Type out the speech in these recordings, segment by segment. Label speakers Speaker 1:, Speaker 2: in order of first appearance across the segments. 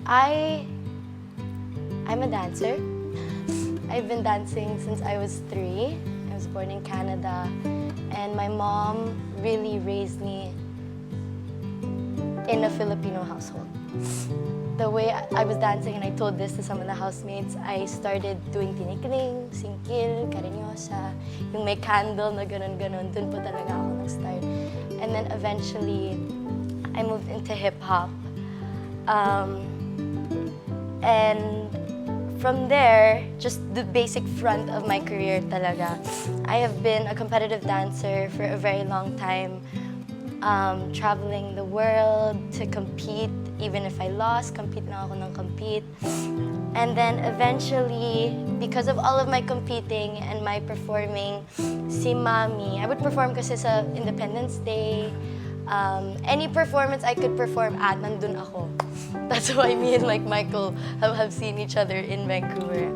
Speaker 1: I'm a dancer. I've been dancing since I was 3. I was born in Canada, and my mom really raised me in a Filipino household. The way I was dancing, and I told this to some of the housemates, I started doing tinikling, singkil, karinyosa, yung may candle na ganun-ganun, dun po talaga ako nag-start. And then eventually, I moved into hip-hop. And from there, just the basic front of my career talaga. I have been a competitive dancer for a very long time, traveling the world to compete. Even if I lost, compete na ako ng compete. And then eventually, because of all of my competing and my performing, si Mami, I would perform kasi sa Independence Day. Any performance I could perform at, nandun ako. That's why me and like Michael have seen each other in Vancouver.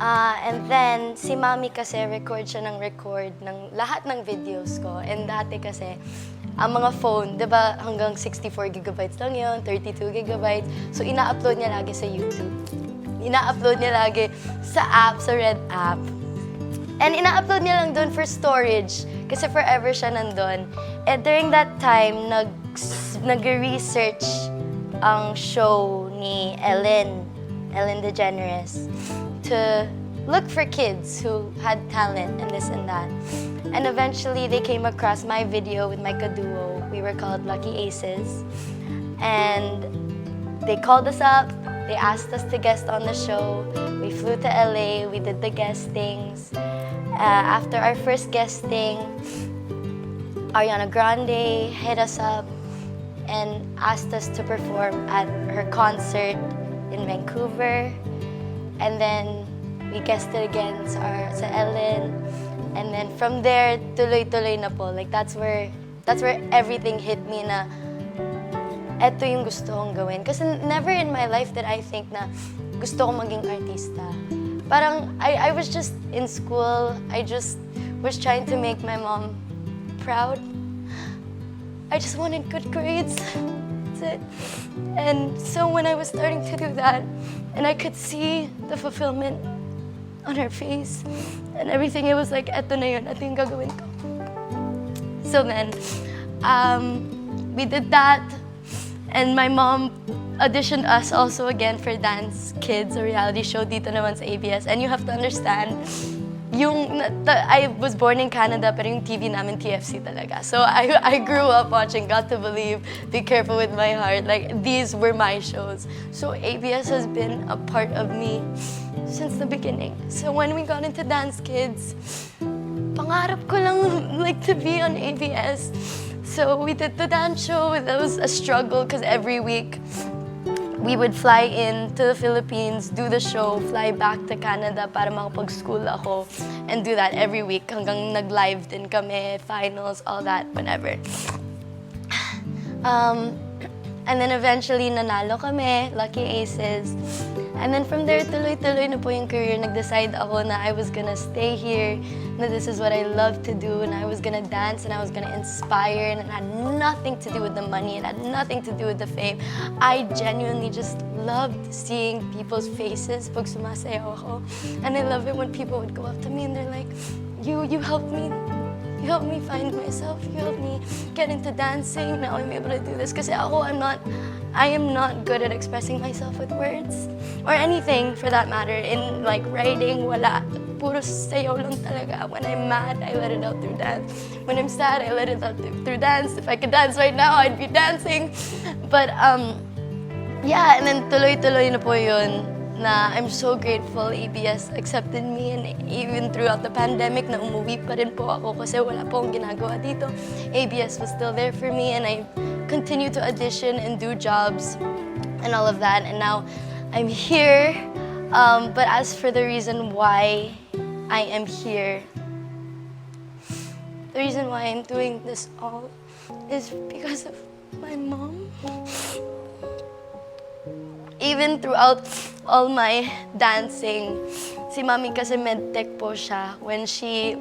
Speaker 1: And then, si Mami kasi record siya ng record ng lahat ng videos ko. And dati kasi, ang mga phone, di ba hanggang 64 gigabytes lang yun, 32 gigabytes. So, ina-upload niya lagi sa YouTube. Ina-upload niya lagi sa app, sa Red app. And ina-upload niya lang doon for storage kasi forever siya nandun. And during that time, nag-research ang show ni Ellen DeGeneres to look for kids who had talent and this and that. And eventually, they came across my video with my kaduo. We were called Lucky Aces. And they called us up. They asked us to guest on the show. We flew to LA. We did the guestings. After our first guesting, Ariana Grande hit us up and asked us to perform at her concert in Vancouver. And then we guested again sa Ellen. And then from there, tuloy-tuloy na po. Like that's where everything hit me na eto yung gusto kong gawin. Kasi never in my life did I think na gusto kong maging artista. Parang I was just in school. I just was trying to make my mom proud. I just wanted good grades. That's it. And so when I was starting to do that, and I could see the fulfillment on her face and everything, it was like, eto na yun, eto yung gagawin ko. So then, we did that, and my mom auditioned us also again for Dance Kids, a reality show dito naman sa ABS. And you have to understand, I was born in Canada, pero yung TV namin TFC talaga. So I grew up watching Got to Believe, Be Careful with My Heart. Like, these were my shows. So ABS has been a part of me since the beginning. So when we got into Dance Kids, pangarap ko lang like to be on ABS. So we did the dance show. That was a struggle because every week we would fly in to the Philippines, do the show, fly back to Canada para makapag-school ako, and do that every week hanggang nag-live din kami, finals, all that, whenever. And then eventually, nanalo kami, Lucky Aces. And then from there, tuloy-tuloy na po yung career. Nag-decide ako na I was gonna stay here, na this is what I love to do, and I was gonna dance, and I was gonna inspire, and it had nothing to do with the money, it had nothing to do with the fame. I genuinely just loved seeing people's faces pag sumasayaw ako. And I love it when people would go up to me and they're like, you helped me. You helped me find myself. You helped me get into dancing. Now I'm able to do this. Kasi ako, I am not good at expressing myself with words. Or anything, for that matter. In like writing, wala. Puro sayaw lang talaga. When I'm mad, I let it out through dance. When I'm sad, I let it out through dance. If I could dance right now, I'd be dancing. But, yeah, and then tuloy-tuloy na po yun. Na I'm so grateful ABS accepted me, and even throughout the pandemic na umuwi pa rin po ako kasi wala po akong ginagawa dito. ABS was still there for me, and I continued to audition and do jobs and all of that, and now I'm here. But as for the reason why I am here, the reason why I'm doing this all is because of my mom. Even throughout all my dancing, si Mami kasi medtech po siya. When she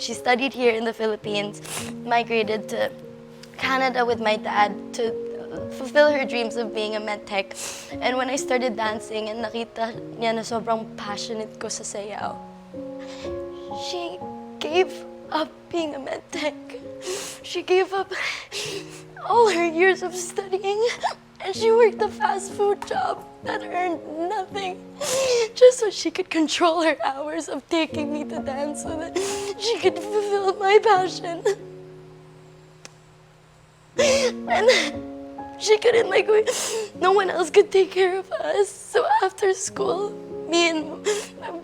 Speaker 1: studied here in the Philippines, migrated to Canada with my dad to fulfill her dreams of being a medtech. And when I started dancing and nakita niya na sobrang passionate ko sa sayaw, she gave up being a medtech. She gave up all her years of studying, and she worked a fast food job that earned nothing, just so she could control her hours of taking me to dance so that she could fulfill my passion. And she couldn't, like, no one else could take care of us. So after school, me and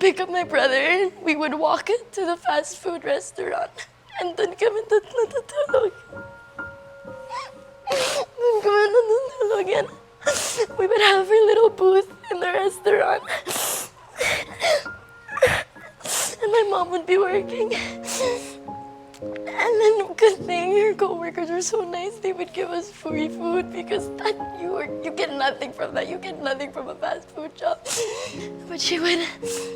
Speaker 1: pick up my brother, and we would walk to the fast food restaurant. And dun kami natutulog. Dun kami natutulog, and we would have our little booth in the restaurant. And my mom would be working. And then, good thing, her co-workers were so nice. They would give us free food because you get nothing from that. You get nothing from a fast food job. But she would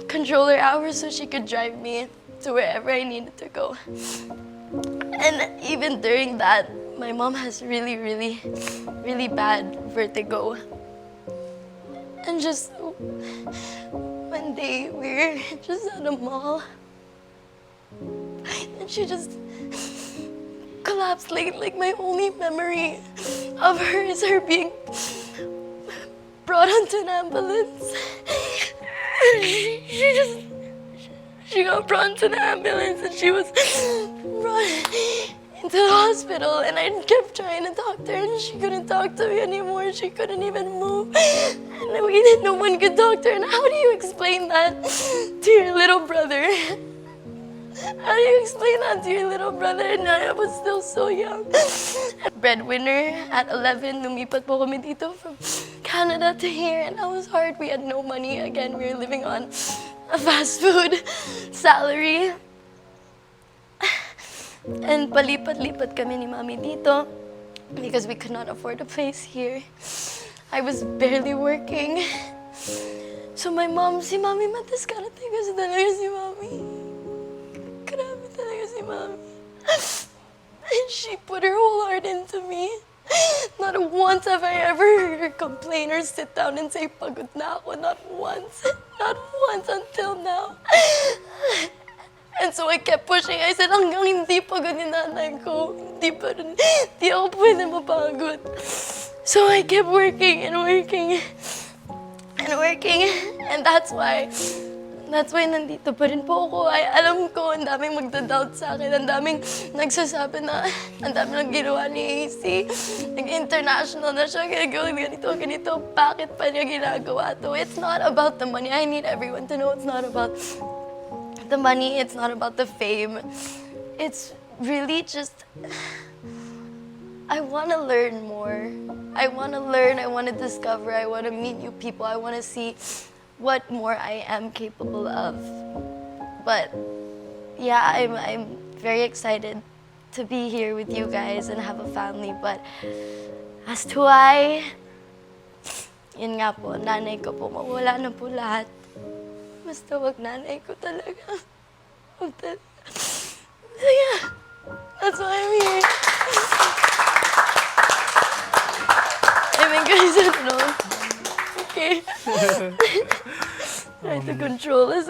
Speaker 1: control her hours so she could drive me to wherever I needed to go. And even during that, my mom has really, really, really bad vertigo. And just one day, we were just at a mall. And she just collapsed. Like my only memory of her is her being brought onto an ambulance. She got brought into the ambulance and she was brought into the hospital, and I kept trying to talk to her and she couldn't talk to me anymore. She couldn't even move. And no one could talk to her. And how do you explain that to your little brother? How do you explain that to your little brother? And I was still so young. Breadwinner at 11, lumipat po kami dito from Canada to here, and that was hard. We had no money. Again, we were living on a fast food salary. And palipat-lipat kami ni Mami dito because we could not afford a place here. I was barely working. So my mom, si Mami matiskarte kasi talaga si Mami. Grabe talaga si Mami. And she put her whole heart into me. Not once have I ever heard her complain or sit down and say, pagod na ako. Not once. Not once until now. And so I kept pushing. I said, hanggang hindi pagod yung nanay ko, hindi ako pwede mapagod. So I kept working and working and working. And that's why nandito pa rin po ako. Alam ko, ang daming magda-doubt sa akin. Ang daming nagsasabi na, ang daming nang ginawa ni AC. Nag-international na siya, ganito. Bakit pa niya ginagawa to? It's not about the money. I need everyone to know it's not about the money. It's not about the fame. It's really just, I want to learn more. I want to learn. I want to discover. I want to meet new people. I want to see what more I am capable of. But yeah, I'm very excited to be here with you guys and have a family. But as to why, yun nga po, nanay ko po, mawala na po lahat. Basta wag nanay ko talaga. Wag talaga. So yeah, that's why I'm here. I think I said no. Okay. Try to control it.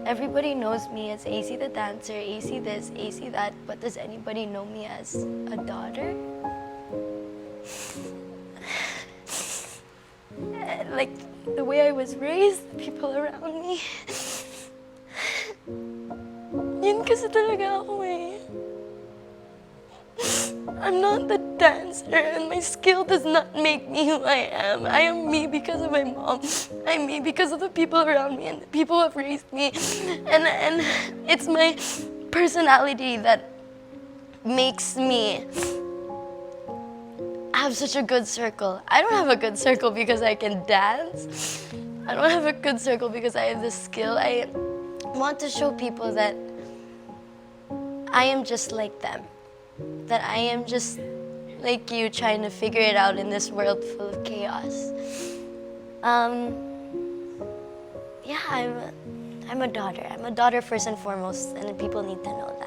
Speaker 1: Everybody knows me as AC the dancer, AC this, AC that, but does anybody know me as a daughter? Like, the way I was raised, the people around me. Yun kasi talaga ako eh. I'm not the dancer, and my skill does not make me who I am. I am me because of my mom. I'm me because of the people around me and the people who have raised me. And it's my personality that makes me have such a good circle. I don't have a good circle because I can dance. I don't have a good circle because I have the skill. I want to show people that I am just like them. That I am just like you, trying to figure it out in this world full of chaos. Yeah, I'm a daughter. I'm a daughter first and foremost, and people need to know that.